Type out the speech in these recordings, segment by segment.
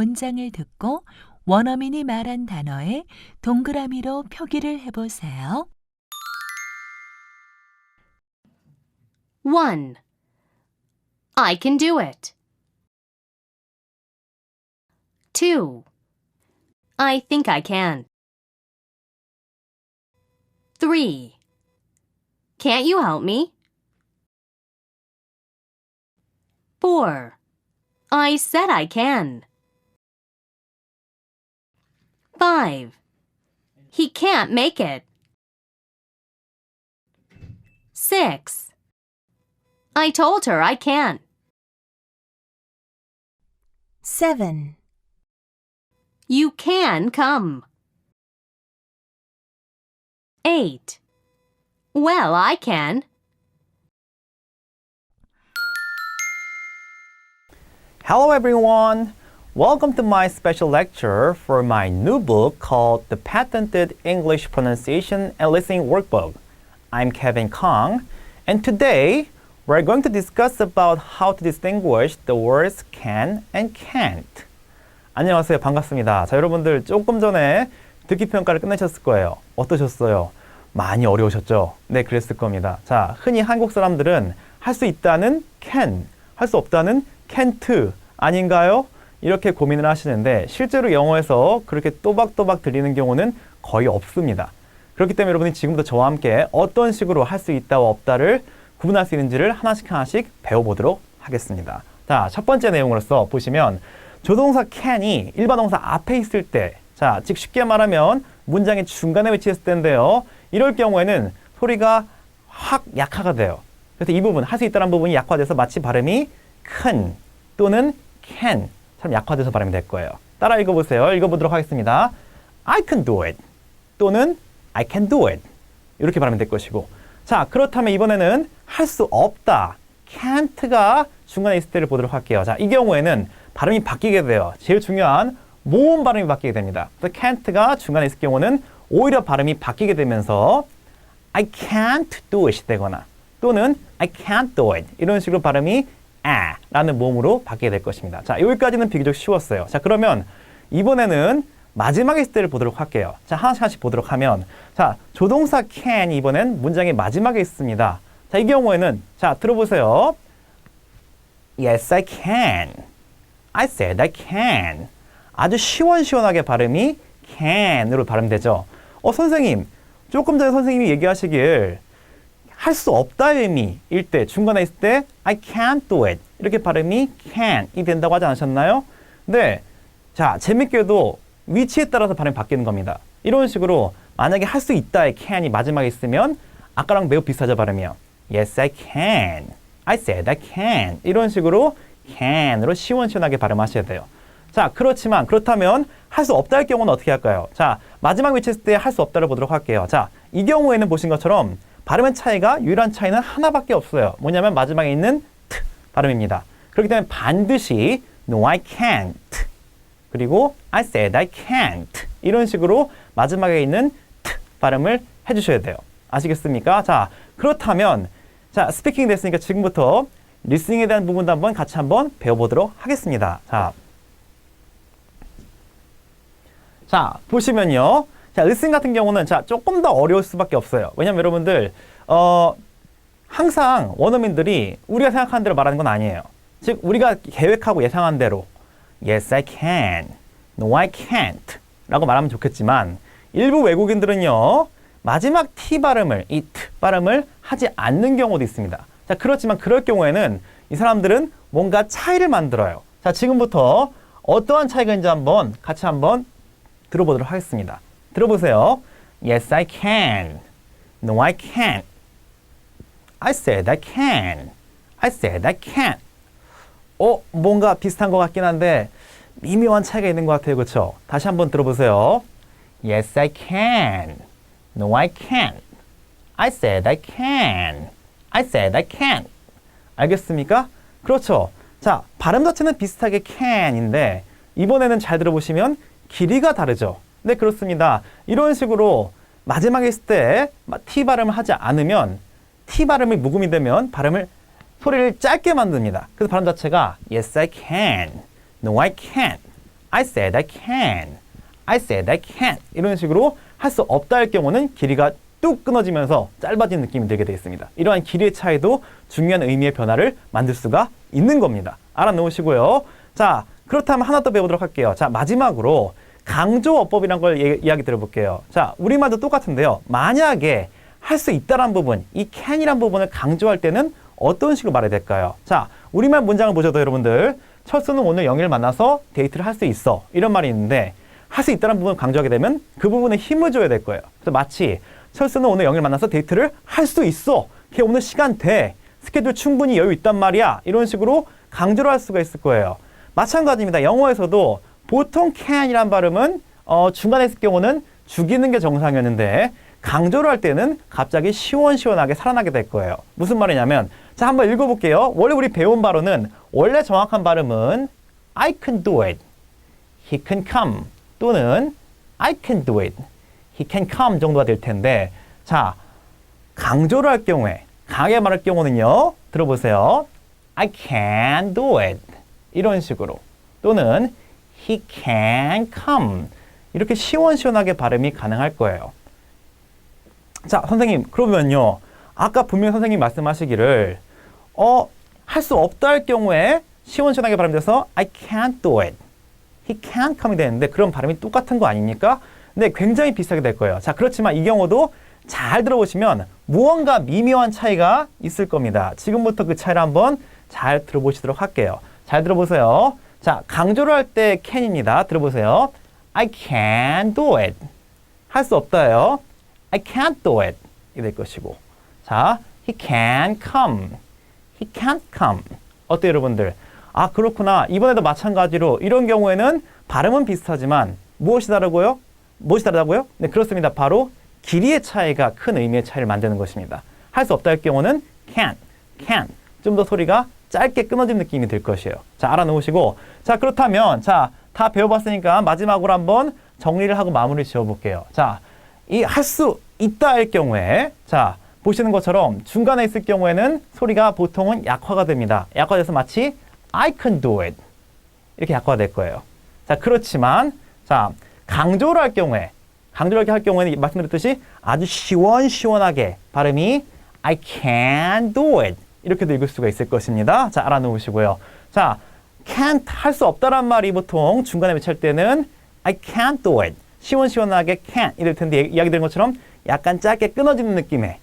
문장을 듣고 원어민이 말한 단어에 동그라미로 표기를 해보세요. 1. I can do it. 2. I think I can. 3. Can't you help me? 4. I said I can. 5. He can't make it. 6. I told her I can. 7. You can come. 8. Well, I can. Hello everyone! Welcome to my special lecture for my new book called The Patented English Pronunciation and Listening Workbook. I'm Kevin Kong, and today we're going to discuss about how to distinguish the words can and can't. 안녕하세요. 반갑습니다. 자, 여러분들 조금 전에 듣기 평가를 끝내셨을 거예요. 어떠셨어요? 많이 어려우셨죠? 네, 그랬을 겁니다. 자, 흔히 한국 사람들은 할 수 있다는 can, 할 수 없다는 can't 아닌가요? 이렇게 고민을 하시는데 실제로 영어에서 그렇게 또박또박 들리는 경우는 거의 없습니다. 그렇기 때문에 여러분이 지금부터 저와 함께 어떤 식으로 할 수 있다와 없다를 구분할 수 있는지를 하나씩 배워보도록 하겠습니다. 자, 첫 번째 내용으로서 보시면 조동사 can이 일반 동사 앞에 있을 때, 자, 즉 쉽게 말하면 문장의 중간에 위치했을 때인데요. 이럴 경우에는 소리가 확 약화가 돼요. 그래서 이 부분, 할 수 있다는 부분이 약화돼서 마치 발음이 can 또는 can처럼 약화돼서 발음이 될 거예요. 따라 읽어보세요. 읽어보도록 하겠습니다. I can do it 또는 I can do it 이렇게 발음이 될 것이고, 자, 그렇다면 이번에는 할 수 없다, can't가 중간에 있을 때를 보도록 할게요. 자, 이 경우에는 발음이 바뀌게 돼요. 제일 중요한 모음 발음이 바뀌게 됩니다. 그래서 can't가 중간에 있을 경우는 오히려 발음이 바뀌게 되면서 I can't do it 되거나 또는 I can't do it 이런 식으로 발음이 라는 모음으로 바뀌게 될 것입니다. 자, 여기까지는 비교적 쉬웠어요. 자, 그러면 이번에는 마지막에 있을 때를 보도록 할게요. 자, 하나씩 보도록 하면, 자, 조동사 can 이번엔 문장의 마지막에 있습니다. 자, 이 경우에는, 자, 들어보세요. Yes, I can. I said I can. 아주 시원시원하게 발음이 can으로 발음되죠. 선생님, 조금 전에 선생님이 얘기하시길 할 수 없다의 의미일 때, 중간에 있을 때 I can't do it 이렇게 발음이 can이 된다고 하지 않으셨나요? 네. 자, 재밌게도 위치에 따라서 발음이 바뀌는 겁니다. 이런 식으로 만약에 할 수 있다의 can이 마지막에 있으면 아까랑 매우 비슷하죠, 발음이요. Yes, I can. I said I can. 이런 식으로 can으로 시원시원하게 발음하셔야 돼요. 자, 그렇다면 할 수 없다의 경우는 어떻게 할까요? 자, 마지막 위치에 있을 때 할 수 없다를 보도록 할게요. 자, 이 경우에는 보신 것처럼 발음의 차이가, 유일한 차이는 하나밖에 없어요. 뭐냐면 마지막에 있는 t 발음입니다. 그렇기 때문에 반드시 No, I can't. 그리고 I said I can't. 이런 식으로 마지막에 있는 t 발음을 해주셔야 돼요. 아시겠습니까? 자, 그렇다면, 자, 스피킹 됐으니까 지금부터 리스닝에 대한 부분도 같이 한번 배워보도록 하겠습니다. 자, 보시면요. 자, 리스닝 같은 경우는, 자, 조금 더 어려울 수밖에 없어요. 왜냐면 여러분들, 항상 원어민들이 우리가 생각하는 대로 말하는 건 아니에요. 즉, 우리가 계획하고 예상한 대로 Yes, I can. No, I can't. 라고 말하면 좋겠지만, 일부 외국인들은요, 마지막 T 발음을, 이 T 발음을 하지 않는 경우도 있습니다. 자, 그렇지만 그럴 경우에는 이 사람들은 뭔가 차이를 만들어요. 자, 지금부터 어떠한 차이가 있는지 같이 한번 들어보도록 하겠습니다. 들어보세요. Yes, I can. No, I can't. I said I can. I said I can't. 뭔가 비슷한 것 같긴 한데 미묘한 차이가 있는 것 같아요. 그렇죠? 다시 한번 들어보세요. Yes, I can. No, I can't. I said I can. I said I can't. 알겠습니까? 그렇죠. 자, 발음 자체는 비슷하게 can인데 이번에는 잘 들어보시면 길이가 다르죠. 네, 그렇습니다. 이런 식으로 마지막에 있을 때 T 발음을 하지 않으면 T 발음이 묵음이 되면 소리를 짧게 만듭니다. 그래서 발음 자체가 Yes, I can. No, I can't. I said I can. I said I can't. 이런 식으로 할 수 없다 할 경우는 길이가 뚝 끊어지면서 짧아진 느낌이 들게 되어 있습니다. 이러한 길이의 차이도 중요한 의미의 변화를 만들 수가 있는 겁니다. 알아놓으시고요. 자, 그렇다면 하나 더 배우도록 할게요. 자, 마지막으로 강조어법이란 걸 이야기 들어볼게요. 자, 우리말도 똑같은데요. 만약에 할 수 있다란 부분, 이 can이란 부분을 강조할 때는 어떤 식으로 말해야 될까요? 자, 우리말 문장을 보셔도 여러분들, 철수는 오늘 영희를 만나서 데이트를 할 수 있어. 이런 말이 있는데 할 수 있다는 부분을 강조하게 되면 그 부분에 힘을 줘야 될 거예요. 그래서 마치 철수는 오늘 영희를 만나서 데이트를 할 수 있어. 걔 오늘 시간 돼. 스케줄 충분히 여유 있단 말이야. 이런 식으로 강조를 할 수가 있을 거예요. 마찬가지입니다. 영어에서도 보통 can이란 발음은 중간에 있을 경우는 죽이는 게 정상이었는데 강조를 할 때는 갑자기 시원시원하게 살아나게 될 거예요. 무슨 말이냐면 자, 한번 읽어볼게요. 원래 우리 배운 발음은 원래 정확한 발음은 I can do it, he can come 또는 I can do it, he can come 정도가 될 텐데 자, 강조를 할 경우에 강하게 말할 경우는요. 들어보세요. I can do it 이런 식으로 또는 he can come 이렇게 시원시원하게 발음이 가능할 거예요. 자, 선생님 그러면요. 아까 분명히 선생님이 말씀하시기를 할 수 없다 할 경우에 시원시원하게 발음돼서 I can't do it, he can't come이 되는데 그런 발음이 똑같은 거 아닙니까? 근데 굉장히 비슷하게 될 거예요. 자, 그렇지만 이 경우도 잘 들어보시면 무언가 미묘한 차이가 있을 겁니다. 지금부터 그 차이를 한번 잘 들어보시도록 할게요. 잘 들어보세요. 자, 강조를 할 때 can입니다. 들어보세요. I can do it. 할 수 없다요. I can't do it. 이 될 것이고. 자, he can come. He can't come. 어때요, 여러분들? 아, 그렇구나. 이번에도 마찬가지로 이런 경우에는 발음은 비슷하지만 무엇이 다르고요? 무엇이 다르다고요? 네, 그렇습니다. 바로 길이의 차이가 큰 의미의 차이를 만드는 것입니다. 할 수 없다 할 경우는 can. 좀 더 소리가 짧게 끊어진 느낌이 들 것이에요. 자, 알아놓으시고. 자, 그렇다면 자, 다 배워봤으니까 마지막으로 한번 정리를 하고 마무리 지어볼게요. 자, 이 할 수 있다 할 경우에 자, 보시는 것처럼 중간에 있을 경우에는 소리가 보통은 약화가 됩니다. 약화돼서 마치 I can do it 이렇게 약화가 될 거예요. 자, 그렇지만 자, 강조를 할 경우에는 말씀드렸듯이 아주 시원시원하게 발음이 I can do it 이렇게도 읽을 수가 있을 것입니다. 자, 알아놓으시고요. 자, can't 할 수 없다란 말이 보통 중간에 외칠 때는 I can't do it 시원시원하게 can't 이럴 텐데 이야기 드린 것처럼 약간 짧게 끊어지는 느낌의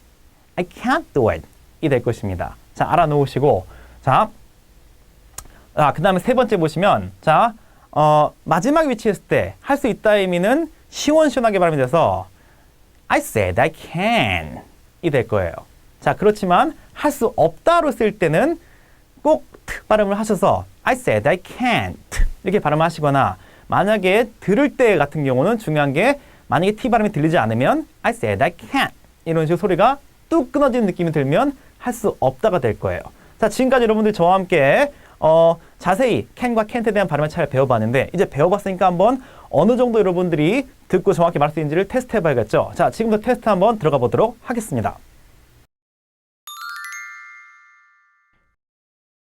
I can't do it 이 될 것입니다. 자, 알아놓으시고 자, 그 다음에 세 번째 보시면 자, 마지막 위치에 있을 때 할 수 있다 의미는 시원시원하게 발음이 돼서 I said I can 이 될 거예요. 자, 그렇지만 할 수 없다로 쓸 때는 꼭 트 발음을 하셔서 I said I can't 이렇게 발음하시거나 만약에 들을 때 같은 경우는 중요한 게 만약에 T 발음이 들리지 않으면 I said I can't 이런 식으로 소리가 뚝 끊어지는 느낌이 들면 할 수 없다가 될 거예요. 자, 지금까지 여러분들 저와 함께 자세히 can과 can't에 대한 발음의 차이를 배워봤는데 이제 배워봤으니까 한번 어느 정도 여러분들이 듣고 정확히 말할 수 있는지를 테스트 해봐야겠죠. 자, 지금부터 테스트 한번 들어가 보도록 하겠습니다.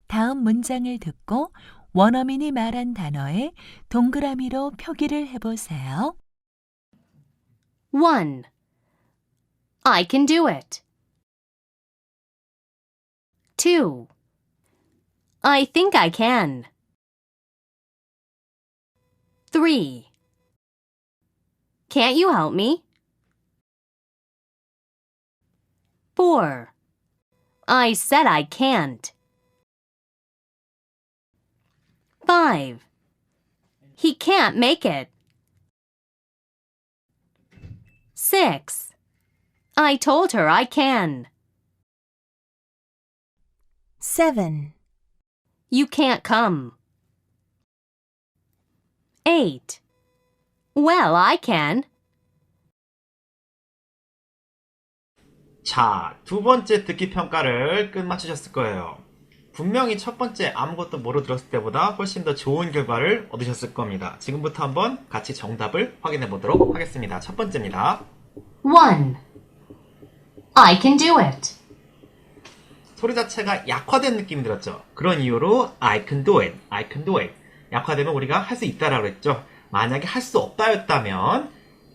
다음 문장을 듣고 원어민이 말한 단어에 동그라미로 표기를 해보세요. 1. I can do it. 2. I think I can. 3. Can't you help me? 4. I said I can't. 5. He can't make it. 6. I told her I can. 7. You can't come. 8. Well, I can. 자, 두 번째 듣기 평가를 끝마치셨을 거예요. 분명히 첫 번째 아무것도 모르고 들었을 때보다 훨씬 더 좋은 결과를 얻으셨을 겁니다. 지금부터 한번 같이 정답을 확인해 보도록 하겠습니다. 첫 번째입니다. 1. I can do it. 소리 자체가 약화된 느낌이 들었죠. 그런 이유로 I can do it, I can do it. 약화되면 우리가 할 수 있다라고 했죠. 만약에 할 수 없다였다면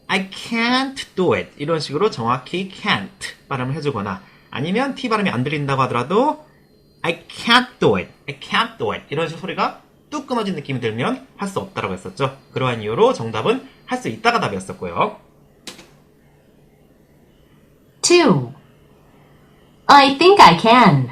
I can't do it 이런 식으로 정확히 can't 발음을 해주거나 아니면 T 발음이 안 들린다고 하더라도 I can't do it, I can't do it 이런 식으로 소리가 뚝 끊어진 느낌이 들면 할 수 없다라고 했었죠. 그러한 이유로 정답은 할 수 있다가 답이었었고요. 2. I think I can.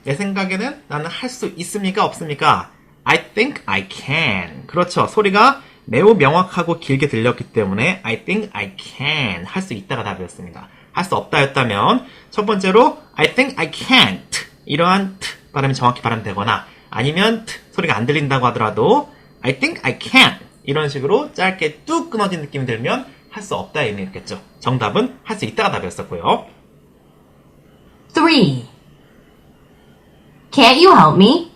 내 생각에는 나는 할 수 있습니까? 없습니까? I think I can. 그렇죠. 소리가 매우 명확하고 길게 들렸기 때문에 I think I can. 할 수 있다가 답이었습니다. 할 수 없다였다면 첫 번째로 I think I can't. 이러한 t 발음이 정확히 발음되거나 아니면 t 소리가 안 들린다고 하더라도 I think I can. 이런 식으로 짧게 뚝 끊어진 느낌이 들면 할 수 없다의 의미였겠죠. 정답은 할 수 있다가 답이었었고요. 3. Can't you help me?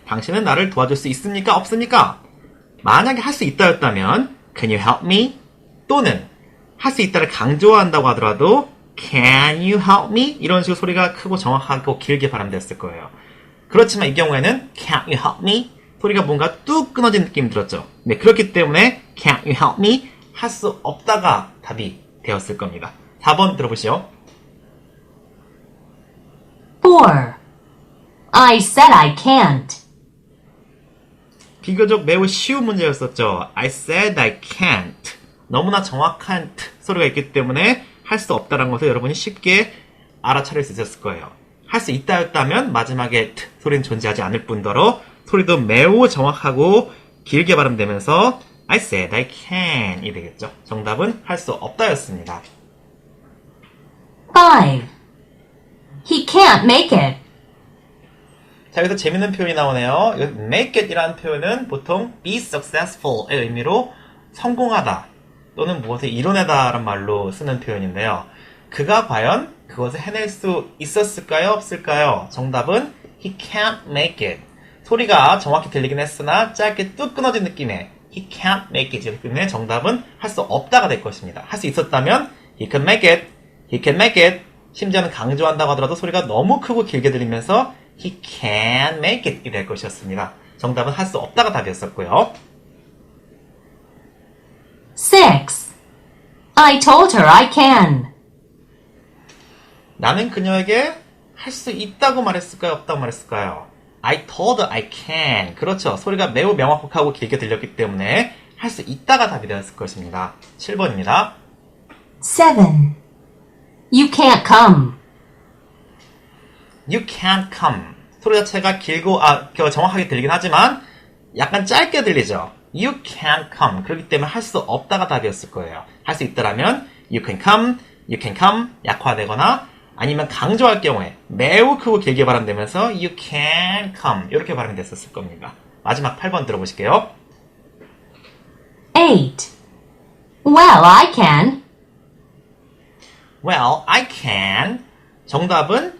당신은 나를 도와줄 수 있습니까? 없습니까? 만약에 할 수 있다였다면 Can you help me? 또는 할 수 있다를 강조한다고 하더라도 Can you help me? 이런 식으로 소리가 크고 정확하고 길게 발음됐을 거예요. 그렇지만 이 경우에는 Can't you help me? 소리가 뭔가 뚝 끊어진 느낌이 들었죠. 네, 그렇기 때문에 Can't you help me? 할 수 없다가 답이 되었을 겁니다. 4번 들어보시죠. 4. I said I can't. 비교적 매우 쉬운 문제였었죠. I said I can't. 너무나 정확한 t 소리가 있기 때문에 할 수 없다는 것을 여러분이 쉽게 알아차릴 수 있었을 거예요. 할 수 있다였다면 마지막에 t 소리는 존재하지 않을 뿐더러 소리도 매우 정확하고 길게 발음되면서 I said I can이 되겠죠. 정답은 할 수 없다였습니다. 5. He can't make it. 자, 여기서 재밌는 표현이 나오네요. make it 이라는 표현은 보통 be successful의 의미로 성공하다 또는 무엇을 이뤄내다 라는 말로 쓰는 표현인데요. 그가 과연 그것을 해낼 수 있었을까요? 없을까요? 정답은 he can't make it. 소리가 정확히 들리긴 했으나 짧게 뚝 끊어진 느낌의 he can't make it. 때문에 정답은 할 수 없다가 될 것입니다. 할 수 있었다면 he can make it. he can make it. 심지어는 강조한다고 하더라도 소리가 너무 크고 길게 들리면서 he can make it 이 될 것이었습니다. 정답은 할 수 없다가 답이었었고요. 6. I told her I can. 나는 그녀에게 할 수 있다고 말했을까요? 없다고 말했을까요? I told her I can. 그렇죠. 소리가 매우 명확하고 길게 들렸기 때문에 할 수 있다가 답이 되었을 것입니다. 7번입니다. 7. You can't come. You can't come. 소리 자체가 길고 정확하게 들리긴 하지만 약간 짧게 들리죠. You can't come. 그렇기 때문에 할 수 없다가 답이었을 거예요. 할 수 있다라면 you can come, you can come 약화되거나 아니면 강조할 경우에 매우 크고 길게 발음되면서 you can come 이렇게 발음이 됐었을 겁니다. 마지막 8번 들어보실게요. 8. Well, I can. Well, I can. 정답은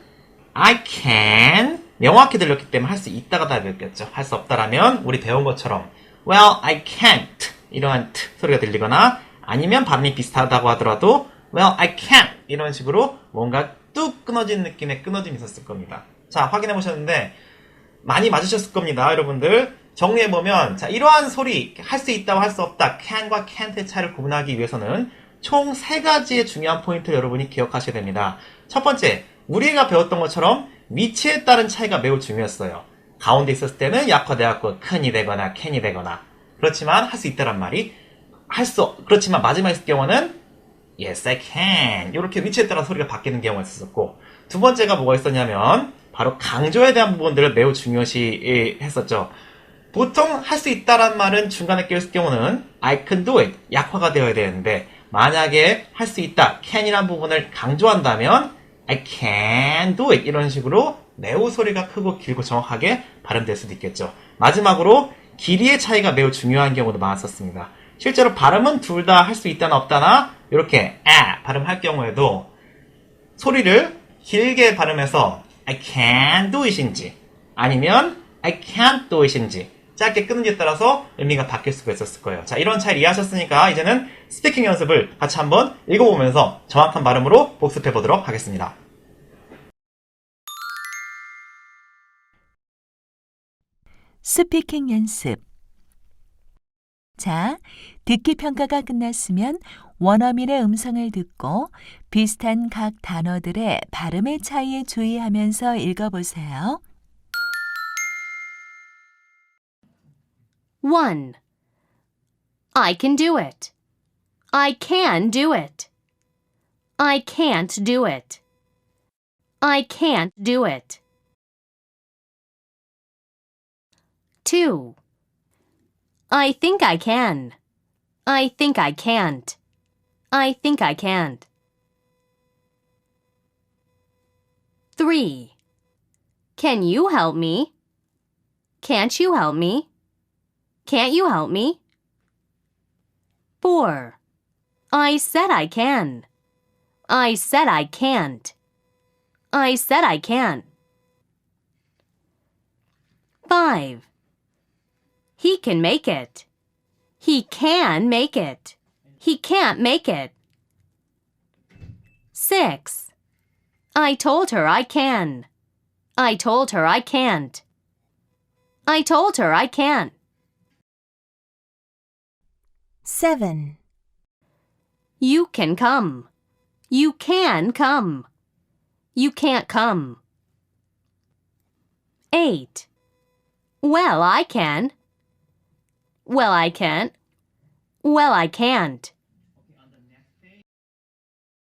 I can. 명확히 들렸기 때문에 할 수 있다가 답이었겠죠. 할 수 없다라면 우리 배운 것처럼 Well, I can't. 이러한 t 소리가 들리거나 아니면 발음이 비슷하다고 하더라도 Well, I can't. 이런 식으로 뭔가 뚝 끊어진 느낌의 끊어짐이 있었을 겁니다. 자, 확인해 보셨는데 많이 맞으셨을 겁니다. 여러분들 정리해보면 자, 이러한 소리 할 수 있다고 할 수 없다 can과 can't의 차이를 구분하기 위해서는 총 3가지의 중요한 포인트를 여러분이 기억하셔야 됩니다. 첫 번째, 우리가 배웠던 것처럼 위치에 따른 차이가 매우 중요했어요. 가운데 있었을 때는 약화되었고 can이 되거나 can이 되거나 그렇지만 할 수 있다란 말이 그렇지만 마지막에 있을 경우는 Yes, I can. 이렇게 위치에 따라 소리가 바뀌는 경우가 있었고 두 번째가 뭐가 있었냐면 바로 강조에 대한 부분들을 매우 중요시 했었죠. 보통 할 수 있다란 말은 중간에 끼었을 경우는 I can do it. 약화가 되어야 되는데 만약에 할 수 있다, can이라는 부분을 강조한다면 I can do it. 이런 식으로 매우 소리가 크고 길고 정확하게 발음될 수도 있겠죠. 마지막으로 길이의 차이가 매우 중요한 경우도 많았었습니다. 실제로 발음은 둘 다 할 수 있다나 없다나 이렇게 발음할 경우에도 소리를 길게 발음해서 I can do it인지 아니면 I can't do it인지 짧게 끊는지에 따라서 의미가 바뀔 수가 있었을 거예요. 자, 이런 차이를 이해하셨으니까 이제는 스피킹 연습을 같이 한번 읽어보면서 정확한 발음으로 복습해 보도록 하겠습니다. 스피킹 연습. 자, 듣기 평가가 끝났으면 원어민의 음성을 듣고 비슷한 각 단어들의 발음의 차이에 주의하면서 읽어보세요. 1. I can do it. I can do it. I can't do it. I can't do it. 2. I think I can. I think I can't. I think I can't. 3. Can you help me? Can't you help me? Can't you help me? 4. I said I can. I said I can't. I said I can't. 5. He can make it. He can make it. He can't make it. 6. I told her I can. I told her I can't. I told her I can't. 7. You can come. You can come. You can't come. 8. Well, I can. Well, I can't. Well, I can't.